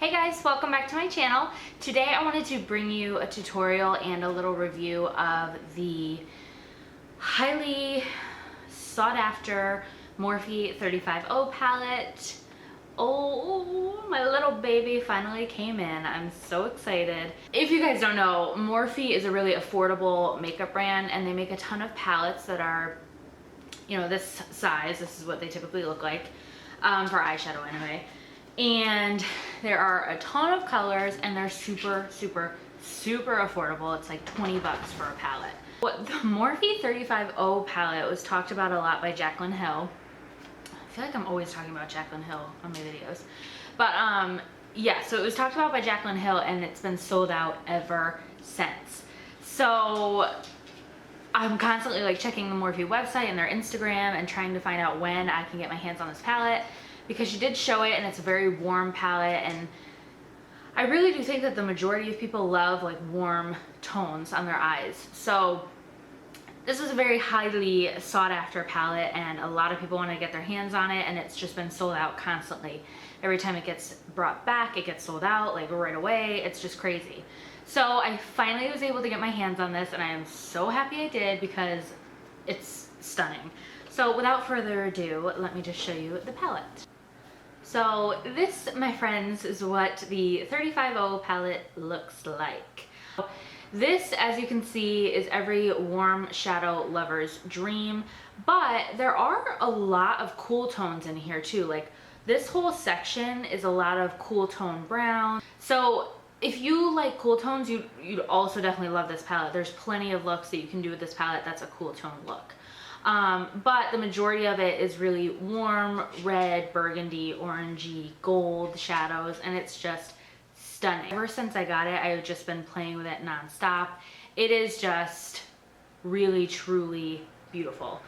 Hey guys, welcome back to my channel. Today I wanted to bring you a tutorial and a little review of the highly sought after Morphe 35O palette. Oh, my little baby finally came in. I'm so excited. If you guys don't know, Morphe is a really affordable makeup brand and they make a ton of palettes that are, you know, this size. This is what they typically look like for eyeshadow anyway. And there are a ton of colors and they're super affordable. It's like 20 bucks for a palette. What the Morphe 35O palette was talked about a lot by Jaclyn Hill. I feel like I'm always talking about Jaclyn Hill on my videos. But yeah, so it was talked about by Jaclyn Hill and it's been sold out ever since. So I'm constantly like checking the Morphe website and their Instagram and trying to find out when I can get my hands on this palette, because she did show it and it's a very warm palette, and I really do think that the majority of people love like warm tones on their eyes. So this is a very highly sought after palette and a lot of people want to get their hands on it, and it's just been sold out constantly. Every time it gets brought back, it gets sold out like right away. It's just crazy. So I finally was able to get my hands on this and I am so happy I did because it's stunning. So without further ado, let me just show you the palette. So this, my friends, is what the 35O palette looks like. This, as you can see, is every warm shadow lover's dream, but there are a lot of cool tones in here too. Like this whole section is a lot of cool tone brown. So if you like cool tones, you'd also definitely love this palette. There's plenty of looks that you can do with this palette that's a cool tone look. But the majority of it is really warm, red, burgundy, orangey, gold shadows, and it's just stunning. Ever since I got it, I've just been playing with it nonstop. It is just really, truly beautiful.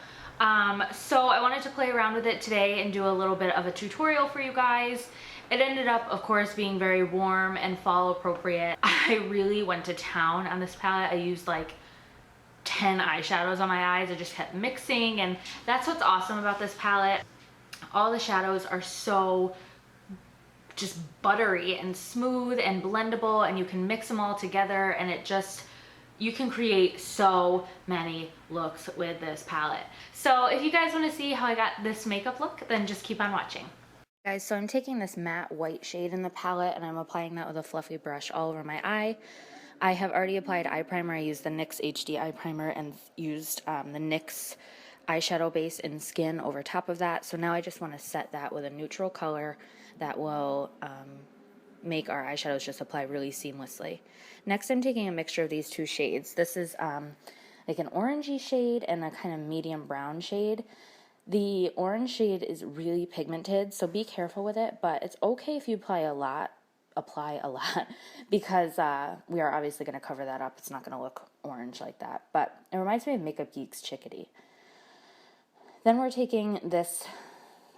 So I wanted to play around with it today and do a little bit of a tutorial for you guys. It ended up, of course, being very warm and fall appropriate. I really went to town on this palette. I used like 10 eyeshadows on my eyes. I just kept mixing, and that's what's awesome about this palette. All the shadows are so just buttery and smooth and blendable, and you can mix them all together, and it just, you can create so many looks with this palette. So if you guys want to see how I got this makeup look, then just keep on watching. Guys, so I'm taking this matte white shade in the palette and I'm applying that with a fluffy brush all over my eye. I have already applied eye primer. I used the Nyx HD Eye Primer and used the Nyx Eyeshadow Base Skin over top of that. So now I just want to set that with a neutral color that will make our eyeshadows just apply really seamlessly. Next, I'm taking a mixture of these two shades. This is like an orangey shade and a kind of medium brown shade. The orange shade is really pigmented, so be careful with it, but it's okay if you apply a lot, because we are obviously going to cover that up. It's not going to look orange like that, but it reminds me of Makeup Geek's Chickadee. Then we're taking this,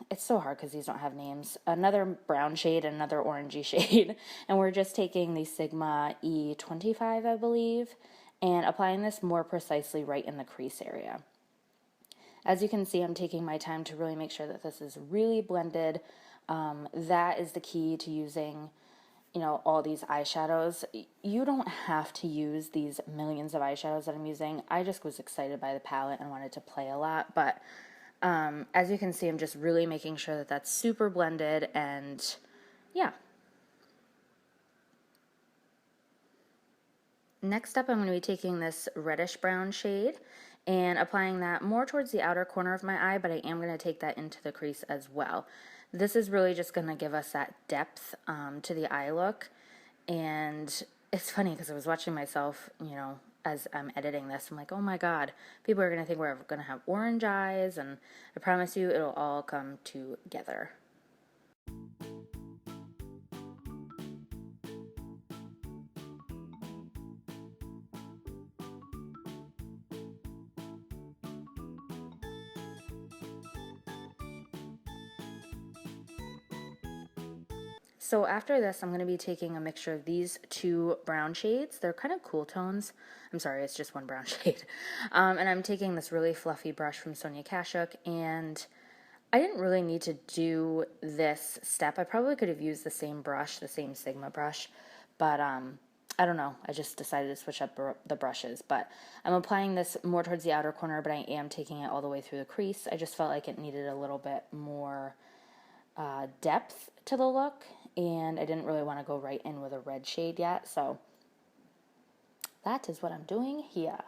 it's so hard because these don't have names, another brown shade, another orangey shade, and we're just taking the Sigma E25, I believe, and applying this more precisely right in the crease area. As you can see, I'm taking my time to really make sure that this is really blended. That is the key to using, you know, all these eyeshadows. You don't have to use these millions of eyeshadows that I'm using. I just was excited by the palette and wanted to play a lot, but as you can see, I'm just really making sure that that's super blended, and yeah. Next up, I'm going to be taking this reddish brown shade and applying that more towards the outer corner of my eye, but I am going to take that into the crease as well. This is really just going to give us that depth to the eye look, and it's funny because I was watching myself, you know, as I'm editing this. I'm like, oh my god, people are going to think we're going to have orange eyes, and I promise you it'll all come together. So after this, I'm going to be taking a mixture of these two brown shades. They're kind of cool tones. I'm sorry, it's just one brown shade. And I'm taking this really fluffy brush from Sonia Kashuk, and I didn't really need to do this step. I probably could have used the same brush, the same Sigma brush, but I don't know. I just decided to switch up the brushes. But I'm applying this more towards the outer corner, but I am taking it all the way through the crease. I just felt like it needed a little bit more depth to the look, and I didn't really want to go right in with a red shade yet, so that is what I'm doing here.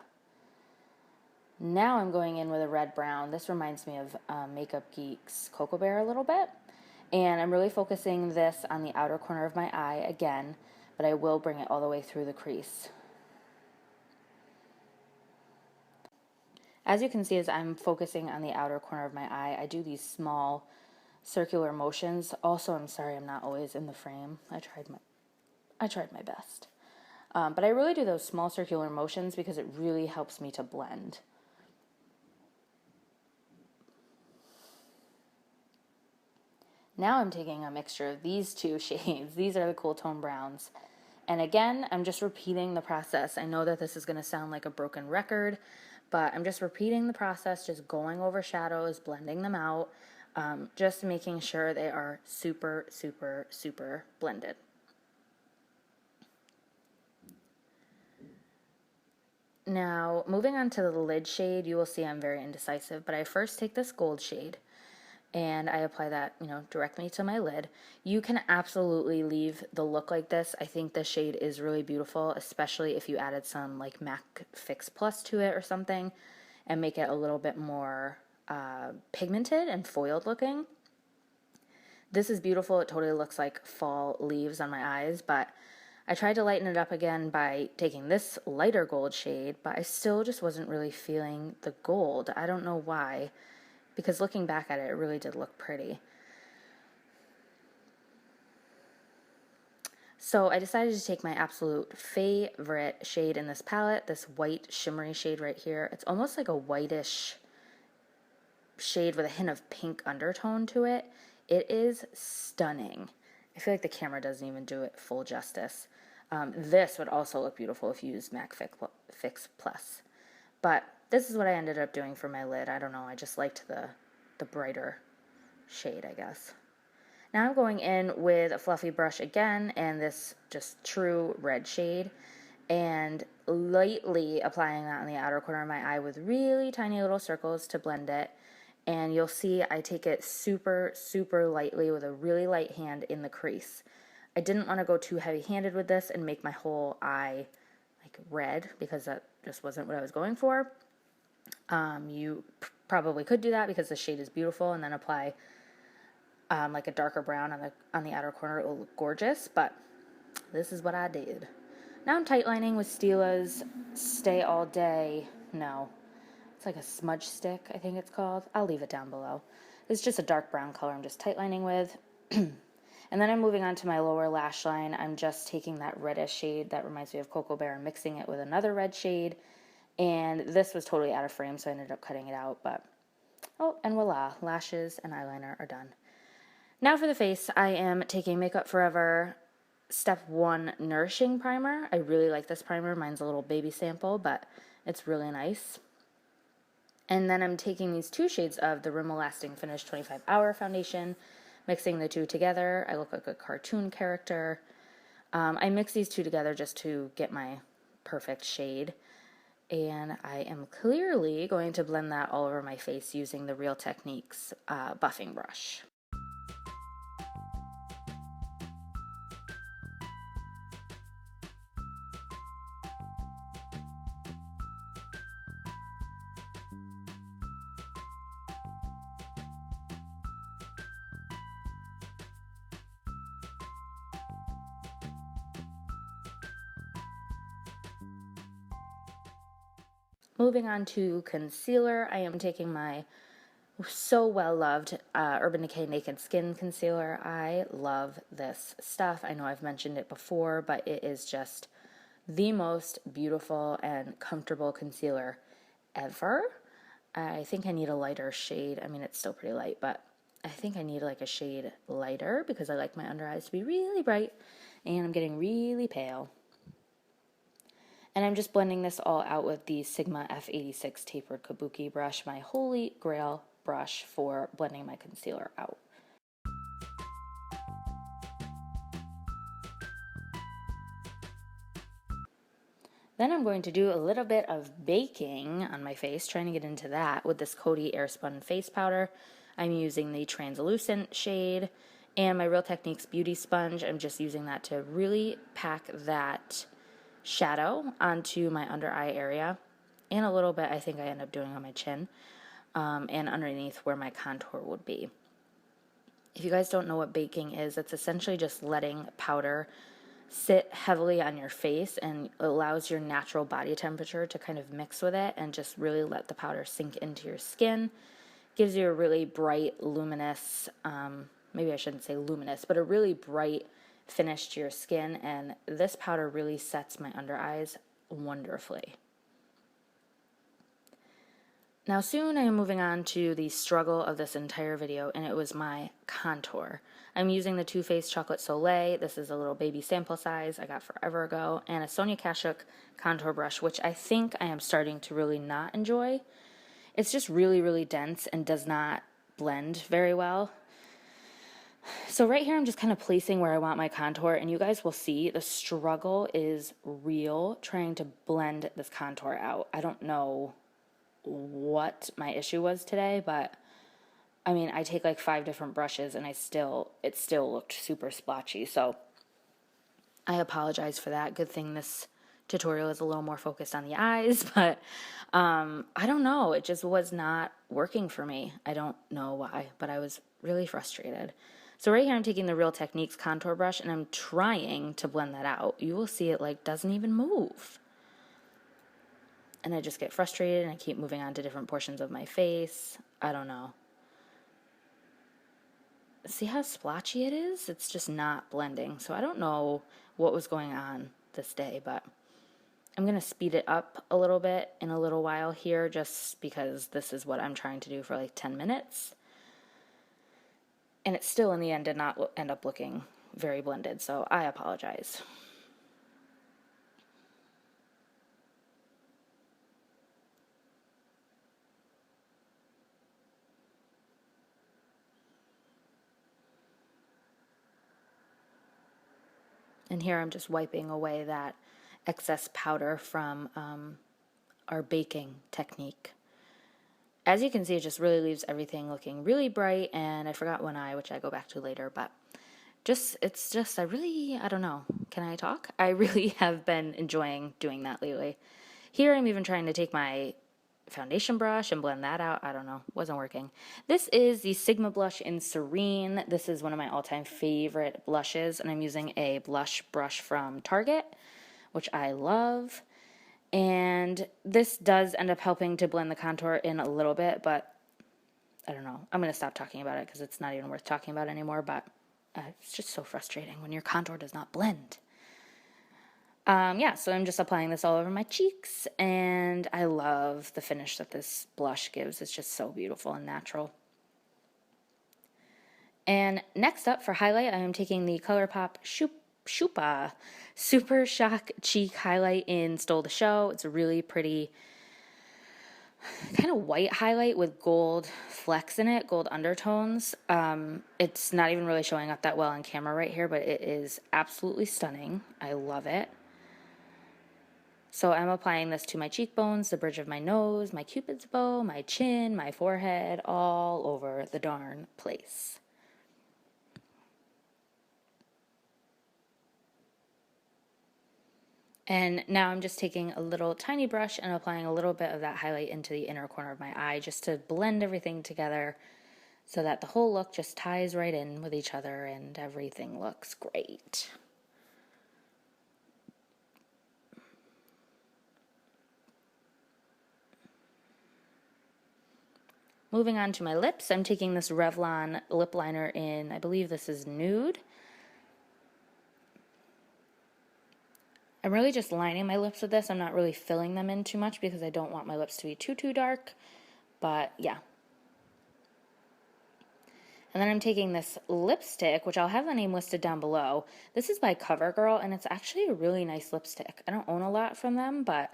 Now I'm going in with a red brown. This reminds me of Makeup Geek's Cocoa Bear a little bit. And I'm really focusing this on the outer corner of my eye again, but I will bring it all the way through the crease. As you can see, as I'm focusing on the outer corner of my eye, I do these small circular motions. Also, I'm sorry I'm not always in the frame. I tried my best. But I really do those small circular motions because it really helps me to blend. Now I'm taking a mixture of these two shades. These are the Cool Tone Browns. And again, I'm just repeating the process. I know that this is going to sound like a broken record, but I'm just repeating the process, just going over shadows, blending them out, just making sure they are super, super, super blended. Now, moving on to the lid shade, you will see I'm very indecisive, but I first take this gold shade and I apply that, directly to my lid. You can absolutely leave the look like this. I think the shade is really beautiful, especially if you added some like MAC Fix Plus to it or something and make it a little bit more pigmented and foiled looking. This is beautiful. It totally looks like fall leaves on my eyes, but I tried to lighten it up again by taking this lighter gold shade, but I still just wasn't really feeling the gold. I don't know why, because looking back at it, it really did look pretty. So I decided to take my absolute favorite shade in this palette, this white shimmery shade right here. It's almost like a whitish shade with a hint of pink undertone to it. It is stunning. I feel like the camera doesn't even do it full justice. This would also look beautiful if you used MAC Fix Plus. But this is what I ended up doing for my lid. I don't know, I just liked the brighter shade, I guess. Now I'm going in with a fluffy brush again, and this just true red shade, and lightly applying that on the outer corner of my eye with really tiny little circles to blend it. And you'll see I take it super, super lightly with a really light hand in the crease. I didn't want to go too heavy-handed with this and make my whole eye like red, because that just wasn't what I was going for. You probably could do that because the shade is beautiful, and then apply like a darker brown on the outer corner. It will look gorgeous, but this is what I did. Now I'm tightlining with Stila's Stay All Day. No. It's like a Smudgestick, I think it's called. I'll leave it down below. It's just a dark brown color I'm just tightlining with. And then I'm moving on to my lower lash line. I'm just taking that reddish shade that reminds me of Cocoa Bear and mixing it with another red shade. And this was totally out of frame, so I ended up cutting it out. But, oh, and voila, lashes and eyeliner are done. Now for the face, I am taking Makeup Forever Step 1 Nourishing Primer. I really like this primer. Mine's a little baby sample, but it's really nice. And then I'm taking these two shades of the Rimmel Lasting Finish 25-Hour Foundation, mixing the two together. I look like a cartoon character. I mix these two together just to get my perfect shade. And I am clearly going to blend that all over my face using the Real Techniques buffing brush. Moving on to concealer, I am taking my so well-loved Urban Decay Naked Skin Concealer. I love this stuff. I know I've mentioned it before, but it is just the most beautiful and comfortable concealer ever. I think I need a lighter shade. I mean, it's still pretty light, but I think I need like a shade lighter because I like my under eyes to be really bright, and I'm getting really pale. And I'm just blending this all out with the Sigma F86 Tapered Kabuki brush, my holy grail brush for blending my concealer out. Then I'm going to do a little bit of baking on my face, trying to get into that with this Coty Airspun face powder. I'm using the translucent shade, and my Real Techniques beauty sponge. I'm just using that to really pack that shadow onto my under eye area, and a little bit I think I end up doing on my chin, and underneath where my contour would be. If you guys don't know what baking is, it's essentially just letting powder sit heavily on your face, and allows your natural body temperature to kind of mix with it and just really let the powder sink into your skin. Gives you a really bright, luminous, maybe I shouldn't say luminous, but a really bright finish to your skin, and this powder really sets my under eyes wonderfully. Now soon I am moving on to the struggle of this entire video, and it was my contour. I'm using the Too Faced Chocolate Solei. This is a little baby sample size I got forever ago, and a Sonia Kashuk contour brush, which I think I am starting to really not enjoy. It's just really, really dense and does not blend very well. So right here I'm just kind of placing where I want my contour, and you guys will see the struggle is real trying to blend this contour out. I don't know what my issue was today, but I mean, I take like 5 different brushes and it still looked super splotchy. So I apologize for that. Good thing this tutorial is a little more focused on the eyes, but I don't know. It just was not working for me. I don't know why, but I was really frustrated. So right here I'm taking the Real Techniques contour brush and I'm trying to blend that out. You will see it like doesn't even move. And I just get frustrated and I keep moving on to different portions of my face. I don't know. See how splotchy it is? It's just not blending. So I don't know what was going on this day, but I'm going to speed it up a little bit in a little while here, just because this is what I'm trying to do for like 10 minutes. And it still in the end did not end up looking very blended, so I apologize. And here I'm just wiping away that excess powder from our baking technique. As you can see, it just really leaves everything looking really bright, and I forgot one eye, which I go back to later, but I don't know. Can I talk? I really have been enjoying doing that lately. Here I'm even trying to take my foundation brush and blend that out. I don't know, wasn't working. This is the Sigma blush in Serene. This is one of my all-time favorite blushes, and I'm using a blush brush from Target, which I love. And this does end up helping to blend the contour in a little bit, but I don't know. I'm going to stop talking about it because it's not even worth talking about anymore, but it's just so frustrating when your contour does not blend. Yeah, so I'm just applying this all over my cheeks, and I love the finish that this blush gives. It's just so beautiful and natural. And next up for highlight, I am taking the Colourpop Supershock Cheek Highlight in Stole the Show. It's a really pretty kind of white highlight with gold flecks in it, gold undertones. It's not even really showing up that well on camera right here, but it is absolutely stunning. I love it. So I'm applying this to my cheekbones, the bridge of my nose, my cupid's bow, my chin, my forehead, all over the darn place. And now I'm just taking a little tiny brush and applying a little bit of that highlight into the inner corner of my eye, just to blend everything together so that the whole look just ties right in with each other and everything looks great. Moving on to my lips, I'm taking this Revlon lip liner in, I believe this is Nude. I'm really just lining my lips with this. I'm not really filling them in too much because I don't want my lips to be too dark, but yeah. And then I'm taking this lipstick, which I'll have the name listed down below. This is by Covergirl, and it's actually a really nice lipstick. I don't own a lot from them, but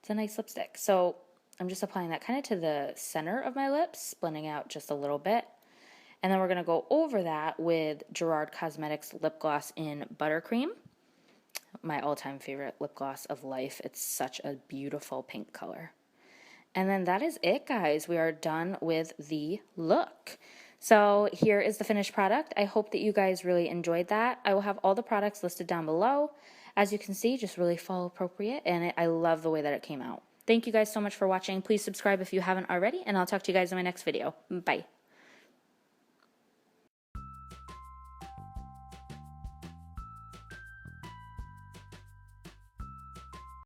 it's a nice lipstick. So I'm just applying that kind of to the center of my lips, blending out just a little bit. And then we're going to go over that with Gerard Cosmetics lip gloss in Buttercream. My all-time favorite lip gloss of life. It's such a beautiful pink color. And then that is it, guys. We are done with the look. So here is the finished product. I hope that you guys really enjoyed that. I will have all the products listed down below. As you can see, just really fall appropriate, and I love the way that it came out. Thank you guys so much for watching. Please subscribe if you haven't already, and I'll talk to you guys in my next video. Bye.